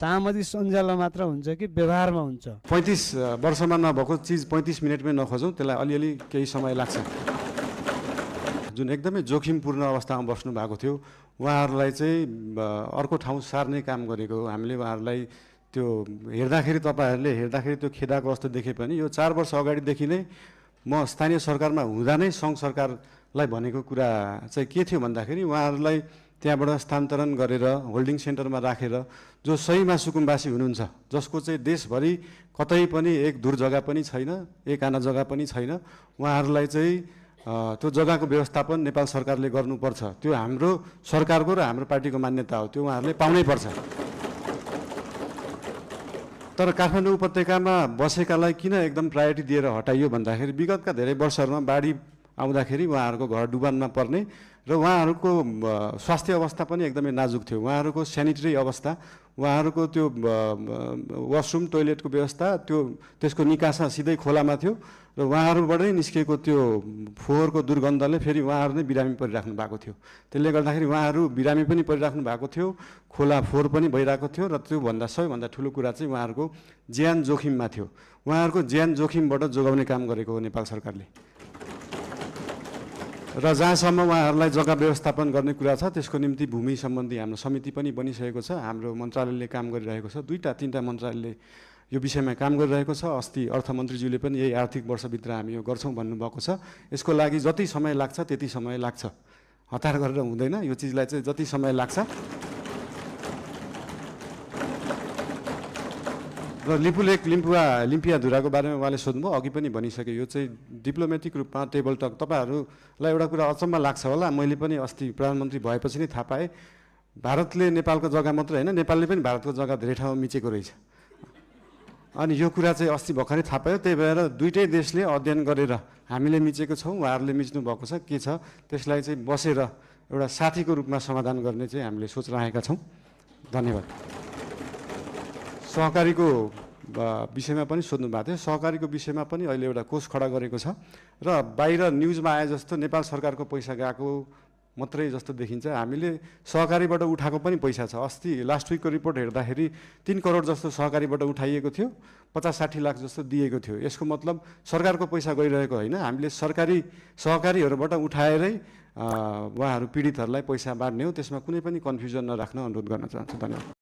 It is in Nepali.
तामदी सञ्जालमा मात्र हुन्छ कि व्यवहारमा हुन्छ? 35 वर्षमा नभएको चिज 35 मिनटमै नखोजौँ, त्यसलाई अलिअलि केही समय लाग्छ। जुन एकदमै जोखिमपूर्ण अवस्थामा बस्नु भएको थियो, उहाँहरूलाई चाहिँ अर्को ठाउँ सार्ने काम गरेको हो हामीले। उहाँहरूलाई त्यो हेर्दाखेरि, तपाईँहरूले हेर्दाखेरि त्यो खेदाको अवस्था देखे पनि यो 4 वर्ष अगाडिदेखि नै म स्थानीय सरकारमा हुँदा नै सङ्घ सरकारलाई भनेको कुरा चाहिँ के थियो भन्दाखेरि, उहाँहरूलाई त्यहाँबाट स्थानान्तरण गरेर होल्डिङ सेन्टरमा राखेर जो सहीमा सुकुम्बासी हुनुहुन्छ, जसको चाहिँ देशभरि कतै पनि एक दूर जग्गा पनि छैन, एक आना जग्गा पनि छैन, उहाँहरूलाई चाहिँ त्यो जग्गाको व्यवस्थापन नेपाल सरकारले गर्नुपर्छ। त्यो हाम्रो सरकारको र हाम्रो पार्टीको मान्यता हो, त्यो उहाँहरूले पाउनै पर्छ। तर काठमाडौँ उपत्यकामा बसेकालाई किन एकदम प्रायोरिटी दिएर हटाइयो भन्दाखेरि, विगतका धेरै वर्षहरूमा बाढी आउँदाखेरि उहाँहरूको घर डुबानमा पर्ने र उहाँहरूको स्वास्थ्य अवस्था पनि एकदमै नाजुक थियो। उहाँहरूको सेनिटरी अवस्था, उहाँहरूको त्यो वासरुम टोइलेटको व्यवस्था, त्यसको निकासा सिधै खोलामा थियो र उहाँहरूबाटै निस्केको त्यो फोहोरको दुर्गन्धले फेरि उहाँहरू नै बिरामी परिराख्नु भएको थियो। त्यसले गर्दाखेरि उहाँहरू बिरामी पनि परिराख्नु भएको थियो, खोला फोहोर पनि भइरहेको थियो र त्योभन्दा सबैभन्दा ठुलो कुरा चाहिँ उहाँहरूको ज्यान जोखिममा थियो। उहाँहरूको ज्यान जोखिमबाट जोगाउने काम गरेको हो नेपाल सरकारले। र जहाँसम्म उहाँहरूलाई जग्गा व्यवस्थापन गर्ने कुरा छ, त्यसको निम्ति भूमि सम्बन्धी हाम्रो समिति पनि बनिसकेको छ। हाम्रो मन्त्रालयले काम गरिरहेको छ, 2-3टा मन्त्रालयले यो विषयमा काम गरिरहेको छ। अस्ति अर्थमन्त्रीज्यूले पनि यही आर्थिक वर्षभित्र हामी यो गर्छौँ भन्नुभएको छ। यसको लागि जति समय लाग्छ त्यति समय लाग्छ, हतार गरेर हुँदैन। यो चिजलाई चाहिँ जति समय लाग्छ र लिपुलेक लिम्पियाधुराको बारेमा उहाँले सोध्नुभयो, अघि पनि भनिसके। यो चाहिँ डिप्लोमेटिक रूपमा टेबल टक, तपाईँहरूलाई एउटा कुरा अचम्म लाग्छ होला, मैले पनि अस्ति प्रधानमन्त्री भएपछि नै थाहा पाएँ, भारतले नेपालको जग्गा मात्रै होइन, नेपालले पनि भारतको जग्गा धेरै ठाउँमा मिचेको रहेछ। अनि यो कुरा चाहिँ अस्ति भर्खरै थाहा पायो। त्यही भएर दुईटै देशले अध्ययन गरेर हामीले मिचेको छौँ, उहाँहरूले मिच्नु भएको छ, के छ त्यसलाई चाहिँ बसेर एउटा साथीको रूपमा समाधान गर्ने चाहिँ हामीले सोच राखेका छौँ। धन्यवाद। सहकारीको विषयमा पनि सोध्नु भएको थियो। सहकारीको विषयमा पनि अहिले एउटा कोष खडा गरेको छ र बाहिर न्युजमा आए जस्तो नेपाल सरकारको पैसा गएको मात्रै जस्तो देखिन्छ। हामीले सहकारीबाट उठाएको पनि पैसा छ। अस्ति लास्ट विकको रिपोर्ट हेर्दाखेरि 3 करोड जस्तो सहकारीबाट उठाइएको थियो, 50-60 लाख जस्तो दिएको थियो। यसको मतलब सरकारको पैसा गइरहेको होइन, हामीले सहकारीहरूबाट उठाएरै उहाँहरू पीडितहरूलाई पैसा बाँड्ने हो। त्यसमा कुनै पनि कन्फ्युजन नराख्न अनुरोध गर्न चाहन्छु। धन्यवाद।